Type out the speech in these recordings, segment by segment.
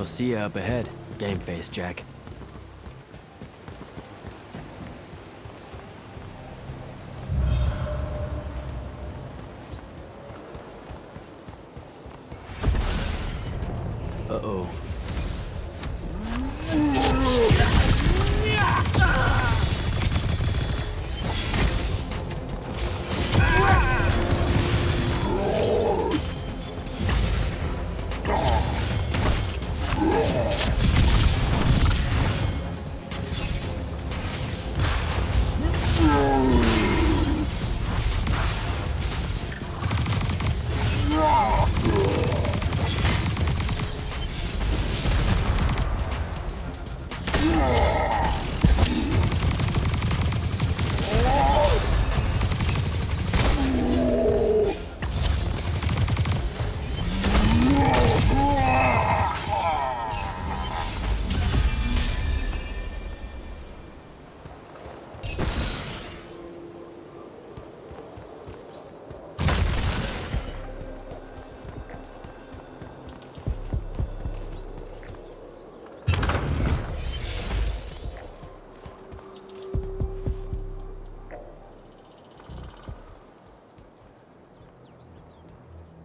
see you up ahead, game face Jack. Uh-oh.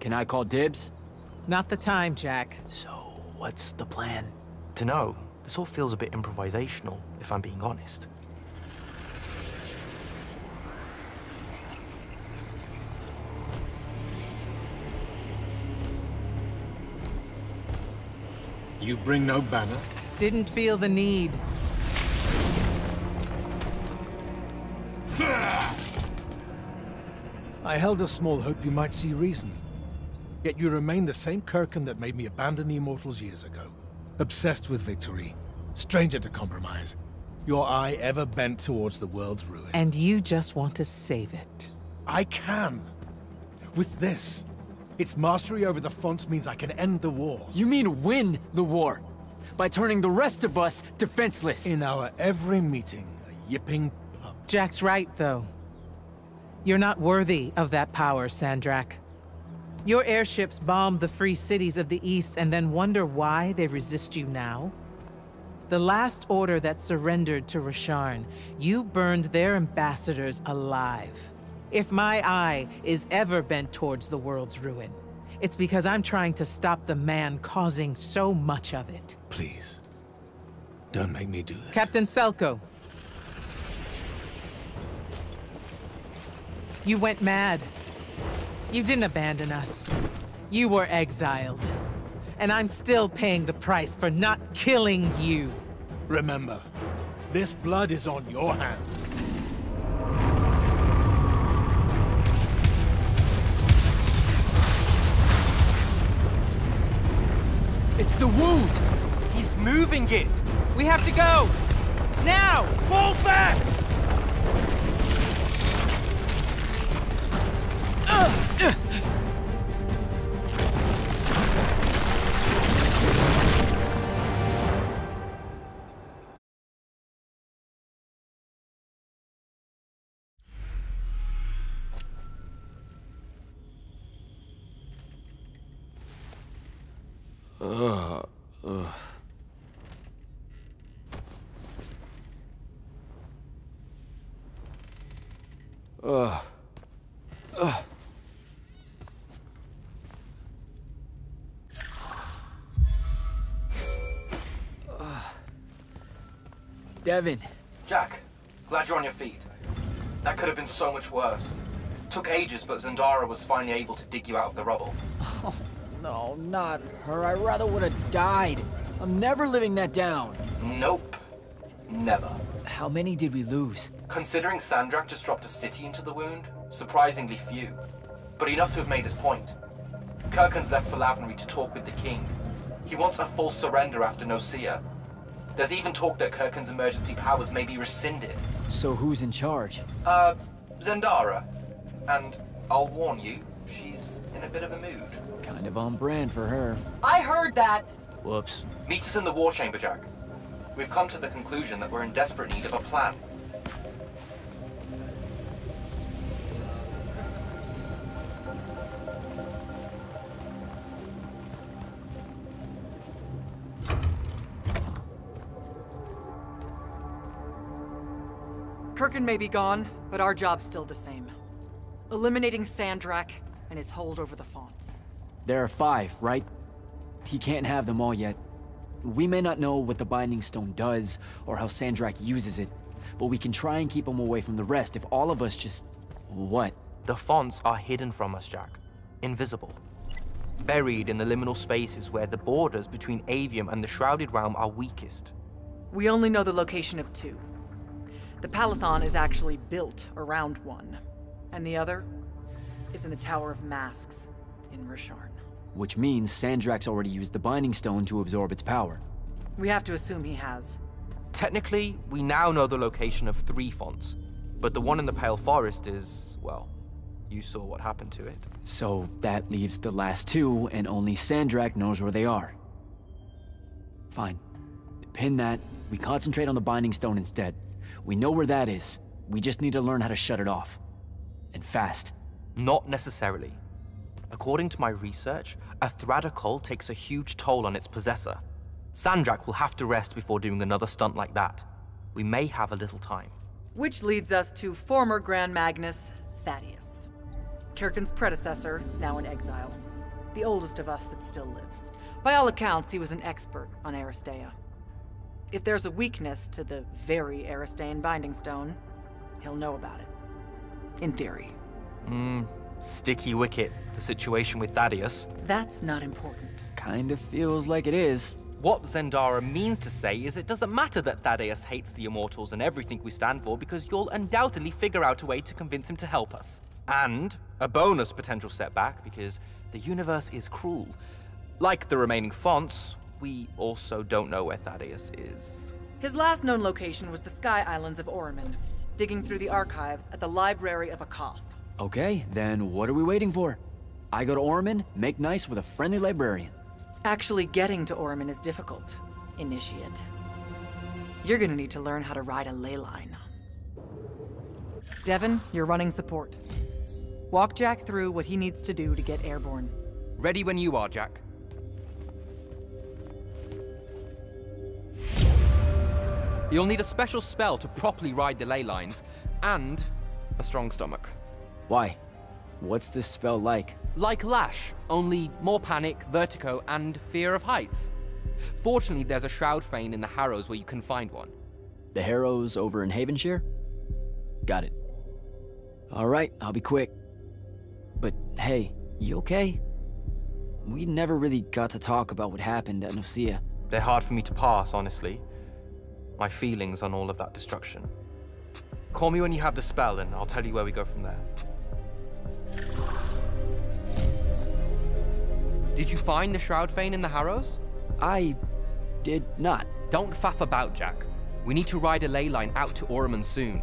Can I call dibs? Not the time, Jack. So, what's the plan? Dunno. This all feels a bit improvisational, if I'm being honest. You bring no banner? Didn't feel the need. I held a small hope you might see reason. Yet you remain the same Kirkin that made me abandon the Immortals years ago. Obsessed with victory, stranger to compromise. Your eye ever bent towards the world's ruin. And you just want to save it. I can. With this. Its mastery over the fonts means I can end the war. You mean win the war? By turning the rest of us defenseless? In our every meeting, a yipping pup. Jack's right, though. You're not worthy of that power, Sandrak. Your airships bombed the free cities of the East and then wonder why they resist you now? The last order that surrendered to Rasharn, you burned their ambassadors alive. If my eye is ever bent towards the world's ruin, it's because I'm trying to stop the man causing so much of it. Please, don't make me do this. Captain Selko. You went mad. You didn't abandon us. You were exiled. And I'm still paying the price for not killing you. Remember, this blood is on your hands. It's the wound! He's moving it! We have to go! Now! Fall back! Devin. Jack, glad you're on your feet. That could have been so much worse. Took ages, but Zendara was finally able to dig you out of the rubble. Oh, no, not her. I rather would have died. I'm never living that down. Nope. Never. How many did we lose? Considering Sandrak just dropped a city into the wound, surprisingly few. But enough to have made his point. Kirkin's left for Lavenry to talk with the king. He wants a full surrender after Nocia. There's even talk that Kirkin's emergency powers may be rescinded. So who's in charge? Zendara. And I'll warn you, she's in a bit of a mood. Kind of on brand for her. I heard that! Whoops. Meet us in the war chamber, Jack. We've come to the conclusion that we're in desperate need of a plan. Kirkin may be gone, but our job's still the same. Eliminating Sandrak and his hold over the fonts. There are 5, right? He can't have them all yet. We may not know what the Binding Stone does, or how Sandrak uses it, but we can try and keep him away from the rest if all of us just... What? The fonts are hidden from us, Jack. Invisible. Buried in the liminal spaces where the borders between Aveum and the Shrouded Realm are weakest. We only know the location of 2. The Palathon is actually built around one, and the other is in the Tower of Masks in Rasharn. Which means Sandrak's already used the Binding Stone to absorb its power. We have to assume he has. Technically, we now know the location of 3 fonts, but the one in the Pale Forest is, well, you saw what happened to it. So that leaves the last 2, and only Sandrak knows where they are. Fine. Pin that. We concentrate on the Binding Stone instead. We know where that is. We just need to learn how to shut it off. And fast. Not necessarily. According to my research, a Thradakol takes a huge toll on its possessor. Sandrak will have to rest before doing another stunt like that. We may have a little time. Which leads us to former Grand Magnus, Thaddeus. Kirkin's predecessor, now in exile. The oldest of us that still lives. By all accounts, he was an expert on Aristea. If there's a weakness to the very Aristean Binding Stone, he'll know about it. In theory. Sticky wicket, the situation with Thaddeus. That's not important. Kinda feels like it is. What Zendara means to say is it doesn't matter that Thaddeus hates the Immortals and everything we stand for, because you'll undoubtedly figure out a way to convince him to help us. And a bonus potential setback, because the universe is cruel. Like the remaining fonts, we also don't know where Thaddeus is. His last known location was the Sky Islands of Orman, digging through the archives at the Library of Akoth. Okay, then what are we waiting for? I go to Orman, make nice with a friendly librarian. Actually getting to Orman is difficult, Initiate. You're gonna need to learn how to ride a ley line. Devin, you're running support. Walk Jack through what he needs to do to get airborne. Ready when you are, Jack. You'll need a special spell to properly ride the ley lines, and a strong stomach. Why? What's this spell like? Like Lash, only more panic, vertigo, and fear of heights. Fortunately, there's a Shroud Fane in the Harrows where you can find one. The Harrows over in Havenshire? Got it. Alright, I'll be quick. But hey, you okay? We never really got to talk about what happened at Nicaea. They're hard for me to pass, honestly. My feelings on all of that destruction. Call me when you have the spell and I'll tell you where we go from there. Did you find the Shroud Fane in the Harrows? I did not. Don't faff about, Jack. We need to ride a ley line out to Orman soon.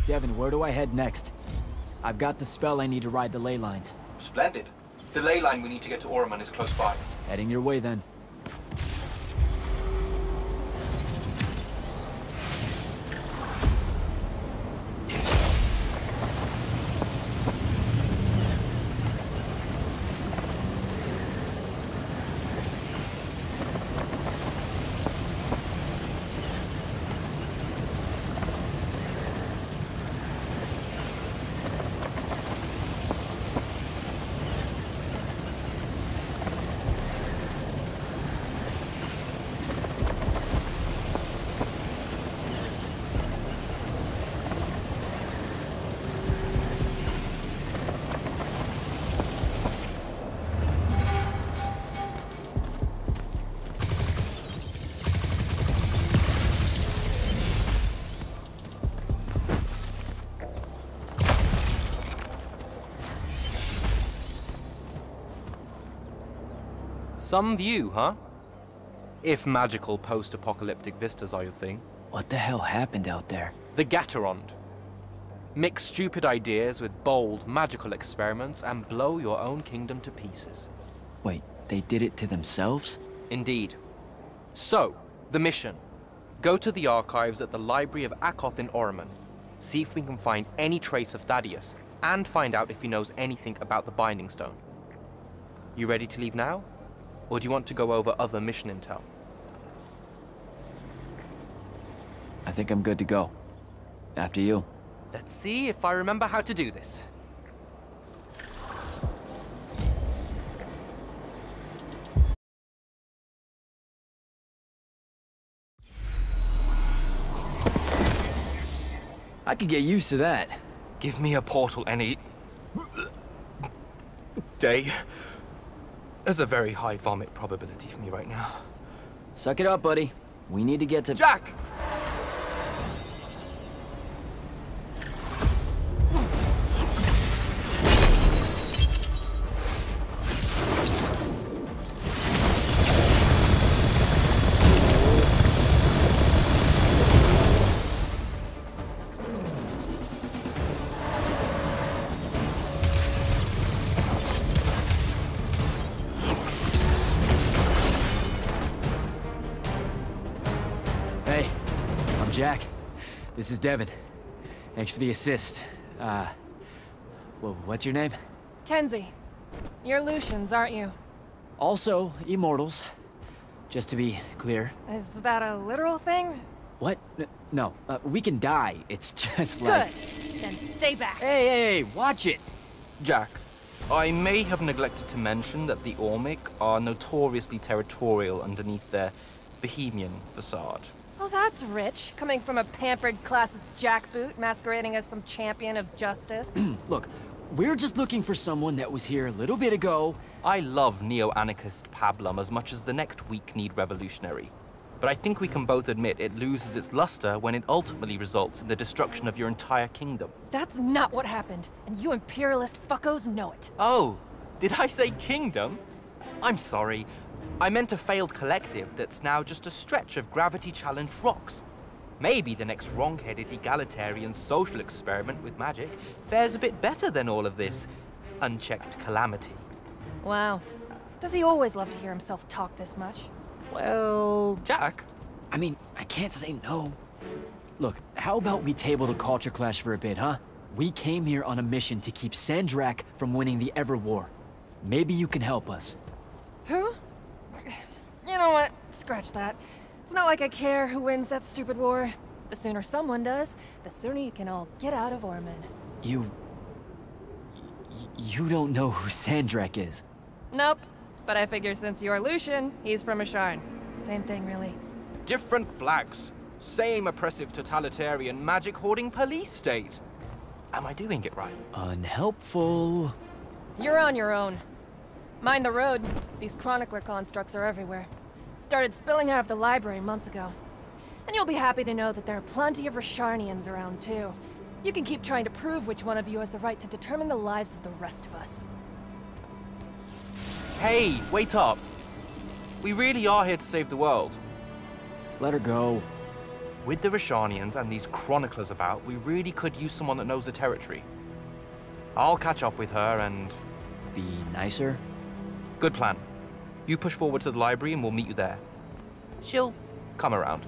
Devin, where do I head next? I've got the spell I need to ride the ley lines. Splendid. The ley line we need to get to Oromon is close by. Heading your way then. Some view, huh? If magical post-apocalyptic vistas are your thing. What the hell happened out there? The Gatterond. Mix stupid ideas with bold, magical experiments and blow your own kingdom to pieces. Wait, they did it to themselves? Indeed. So, the mission. Go to the archives at the Library of Akoth in Oromon. See if we can find any trace of Thaddeus, and find out if he knows anything about the Binding Stone. You ready to leave now? Or do you want to go over other mission intel? I think I'm good to go. After you. Let's see if I remember how to do this. I could get used to that. Give me a portal any day. There's a very high vomit probability for me right now. Suck it up, buddy. We need to get to... Jack! Hey, I'm Jack. This is Devin. Thanks for the assist. Well, what's your name? Kenzie. You're Lucians, aren't you? Also, Immortals. Just to be clear. Is that a literal thing? What? No, we can die. It's just like... Good. Then stay back. Hey, watch it! Jack, I may have neglected to mention that the Ormic are notoriously territorial underneath their Bohemian facade. Oh, that's rich. Coming from a pampered classist jackboot masquerading as some champion of justice. Look, we're just looking for someone that was here a little bit ago. I love neo-anarchist pablum as much as the next weak-kneed revolutionary. But I think we can both admit it loses its luster when it ultimately results in the destruction of your entire kingdom. That's not what happened, and you imperialist fuckos know it. Oh, did I say kingdom? I'm sorry. I meant a failed collective that's now just a stretch of gravity-challenged rocks. Maybe the next wrong-headed egalitarian social experiment with magic fares a bit better than all of this unchecked calamity. Wow. Does he always love to hear himself talk this much? Well... Jack? I mean, I can't say no. Look, how about we table the culture clash for a bit, huh? We came here on a mission to keep Sandrak from winning the Ever War. Maybe you can help us. Who? You know what? Scratch that. It's not like I care who wins that stupid war. The sooner someone does, the sooner you can all get out of Oromon. You don't know who Sandrak is? Nope. But I figure since you're Lucian, he's from Asharn. Same thing, really. Different flags. Same oppressive totalitarian magic-hoarding police state. Am I doing it right? Unhelpful. You're on your own. Mind the road. These chronicler constructs are everywhere. Started spilling out of the library months ago. And you'll be happy to know that there are plenty of Rasharnians around, too. You can keep trying to prove which one of you has the right to determine the lives of the rest of us. Hey, wait up. We really are here to save the world. Let her go. With the Rashanians and these chroniclers about, we really could use someone that knows the territory. I'll catch up with her and... Be nicer? Good plan. You push forward to the library and we'll meet you there. She'll come around.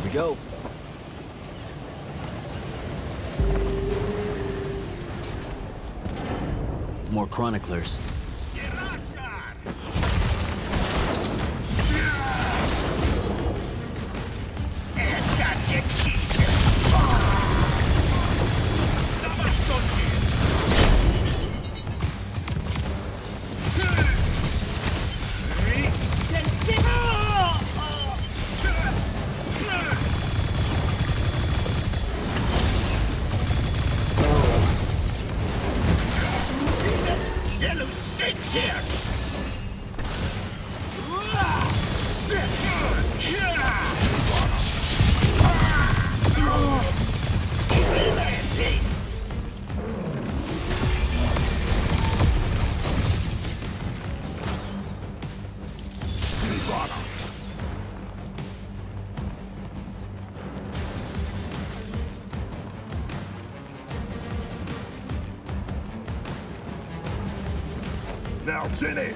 We go. More chroniclers. Now, Jenny!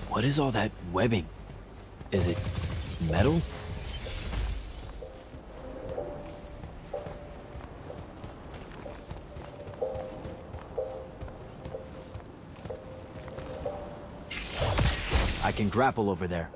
What is all that webbing? Is it metal? I can grapple over there.